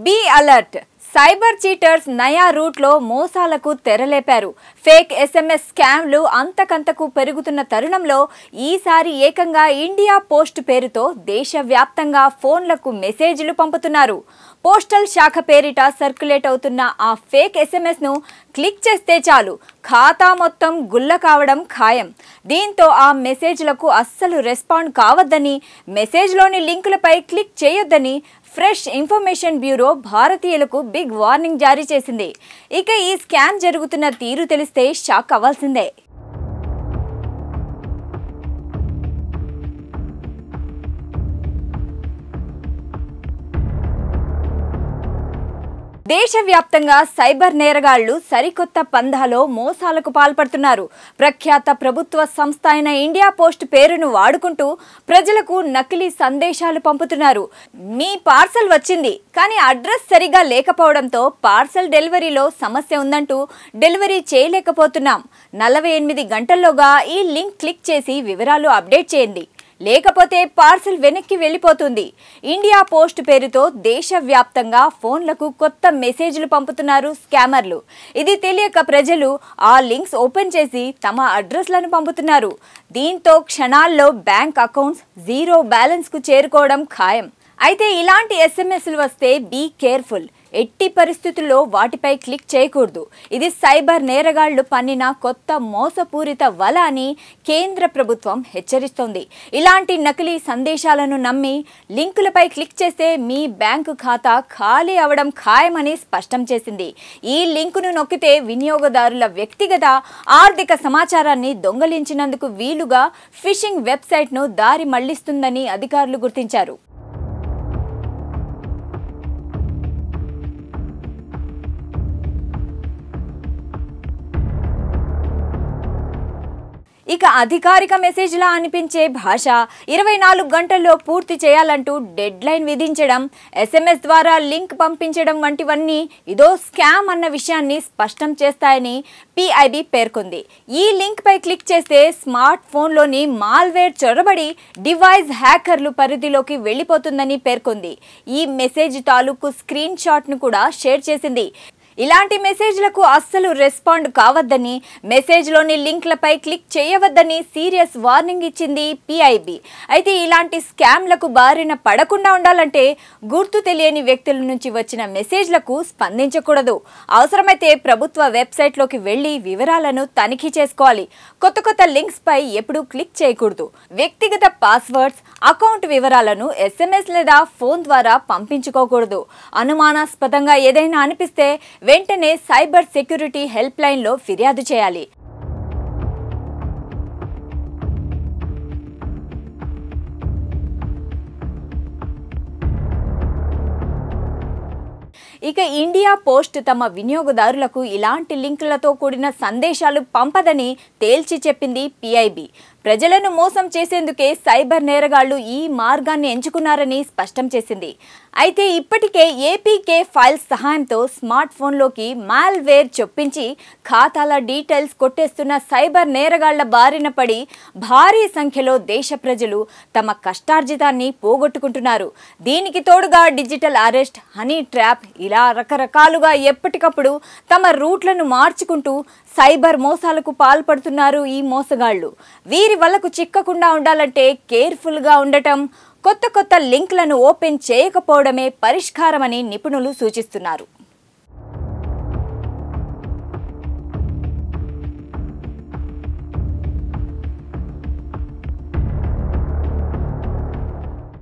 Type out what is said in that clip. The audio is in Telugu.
Be alert. సైబర్ చీటర్స్ నయా రూట్లో మోసాలకు తెరలేపారు. ఫేక్ ఎస్ఎంఎస్ స్కామ్లు అంతకంతకు పెరుగుతున్న తరుణంలో ఈసారి ఏకంగా ఇండియా పోస్ట్ పేరుతో దేశవ్యాప్తంగా ఫోన్లకు మెసేజ్లు పంపుతున్నారు. పోస్టల్ శాఖ పేరిట సర్క్యులేట్ అవుతున్న ఆ ఫేక్ ఎస్ఎంఎస్ ను క్లిక్ చేస్తే చాలు ఖాతా మొత్తం గుల్ల కావడం ఖాయం. దీంతో ఆ మెసేజ్లకు అస్సలు రెస్పాండ్ కావద్దని, మెసేజ్లోని లింకులపై క్లిక్ చేయొద్దని ఫ్రెష్ ఇన్ఫర్మేషన్ బ్యూరో భారతీయులకు బిగ్ వార్నింగ్ జారీ చేసింది. ఇక ఈ స్కామ్ జరుగుతున్న తీరు తెలిస్తే షాక్ అవ్వాల్సిందే. దేశవ్యాప్తంగా సైబర్ నేరగాళ్లు సరికొత్త పంధాలో మోసాలకు పాల్పడుతున్నారు. ప్రఖ్యాత ప్రభుత్వ సంస్థ అయిన ఇండియా పోస్ట్ పేరును వాడుకుంటూ ప్రజలకు నకిలీ సందేశాలు పంపుతున్నారు. మీ పార్సల్ వచ్చింది, కానీ అడ్రస్ సరిగా లేకపోవడంతో పార్సల్ డెలివరీలో సమస్య ఉందంటూ డెలివరీ చేయలేకపోతున్నాం. 48 గంటల్లోగా ఈ లింక్ క్లిక్ చేసి వివరాలు అప్డేట్ చేయండి, లేకపోతే పార్సల్ వెనక్కి వెళ్ళిపోతుంది. ఇండియా పోస్ట్ పేరుతో దేశవ్యాప్తంగా ఫోన్లకు కొత్త మెసేజ్లు పంపుతున్నారు స్కామర్లు. ఇది తెలియక ప్రజలు ఆ లింక్స్ ఓపెన్ చేసి తమ అడ్రస్లను పంపుతున్నారు. దీంతో క్షణాల్లో బ్యాంక్ అకౌంట్స్ జీరో బ్యాలెన్స్కు చేరుకోవడం ఖాయం. అయితే ఇలాంటి ఎస్ఎంఎస్లు వస్తే బీ కేర్ఫుల్. ఎట్టి పరిస్థితుల్లో వాటిపై క్లిక్ చేయకూడదు. ఇది సైబర్ నేరగాళ్లు పన్నిన కొత్త మోసపూరిత వల అని కేంద్ర ప్రభుత్వం హెచ్చరిస్తోంది. ఇలాంటి నకిలీ సందేశాలను నమ్మి లింకులపై క్లిక్ చేస్తే మీ బ్యాంకు ఖాతా ఖాళీ అవడం ఖాయమని స్పష్టం చేసింది. ఈ లింకును నొక్కితే వినియోగదారుల వ్యక్తిగత ఆర్థిక సమాచారాన్ని దొంగలించినందుకు వీలుగా ఫిషింగ్ వెబ్సైట్ను దారి మళ్లిస్తుందని అధికారులు గుర్తించారు. ఇక అధికారిక మెసేజ్లా అనిపించే భాష, 24 గంటల్లో పూర్తి చేయాలంటూ డెడ్ లైన్ విధించడం, ఎస్ఎంఎస్ ద్వారా లింక్ పంపించడం వంటివన్నీ ఇదో స్కామ్ అన్న విషయాన్ని స్పష్టం చేస్తాయని పిఐబి పేర్కొంది. ఈ లింక్ పై క్లిక్ చేస్తే స్మార్ట్ ఫోన్లోని మాల్వేర్ చొరబడి డివైస్ హ్యాకర్లు పరిధిలోకి వెళ్లిపోతుందని పేర్కొంది. ఈ మెసేజ్ తాలూకు స్క్రీన్ షాట్ను కూడా షేర్ చేసింది. ఇలాంటి మెసేజ్లకు అస్సలు రెస్పాండ్ కావద్దని, మెసేజ్లోని లింక్లపై క్లిక్ చేయవద్దని సీరియస్ వార్నింగ్ ఇచ్చింది పిఐబి. అయితే ఇలాంటి స్కామ్లకు బారిన పడకుండా ఉండాలంటే గుర్తు తెలియని వ్యక్తుల నుంచి వచ్చిన మెసేజ్లకు స్పందించకూడదు. అవసరమైతే ప్రభుత్వ వెబ్సైట్లోకి వెళ్లి వివరాలను తనిఖీ చేసుకోవాలి. కొత్త లింక్స్ పై ఎప్పుడూ క్లిక్ చేయకూడదు. వ్యక్తిగత పాస్వర్డ్స్, అకౌంట్ వివరాలను ఎస్ఎంఎస్ లేదా ఫోన్ ద్వారా పంపించుకోకూడదు. అనుమానాస్పదంగా ఏదైనా అనిపిస్తే వెంటనే సైబర్ సెక్యూరిటీ హెల్ప్ లైన్లో ఫిర్యాదు చేయాలి. ఇక ఇండియా పోస్ట్ తమ వినియోగదారులకు ఇలాంటి లింకులతో కూడిన సందేశాలు పంపదని తేల్చి చెప్పింది పిఐబి. ప్రజలను మోసం చేసేందుకే సైబర్ నేరగాళ్లు ఈ మార్గాన్ని ఎంచుకున్నారని స్పష్టం చేసింది. అయితే ఇప్పటికే ఏపీకే ఫైల్స్ సహాయంతో స్మార్ట్ ఫోన్లోకి మాల్వేర్ చొప్పించి ఖాతాల డీటెయిల్స్ కొట్టేస్తున్న సైబర్ నేరగాళ్ల బారిన పడి భారీ సంఖ్యలో దేశ ప్రజలు తమ కష్టార్జితాన్ని పోగొట్టుకుంటున్నారు. దీనికి తోడుగా డిజిటల్ అరెస్ట్, హనీ ట్రాప్ ఇలా రకరకాలుగా ఎప్పటికప్పుడు తమ రూట్లను మార్చుకుంటూ సైబర్ మోసాలకు పాల్పడుతున్నారు ఈ మోసగాళ్లు. వీరి వలకు చిక్కకుండా ఉండాలంటే కేర్ఫుల్గా ఉండటం, కొత్త లింక్లను ఓపెన్ చేయకపోవడమే పరిష్కారమని నిపుణులు సూచిస్తున్నారు.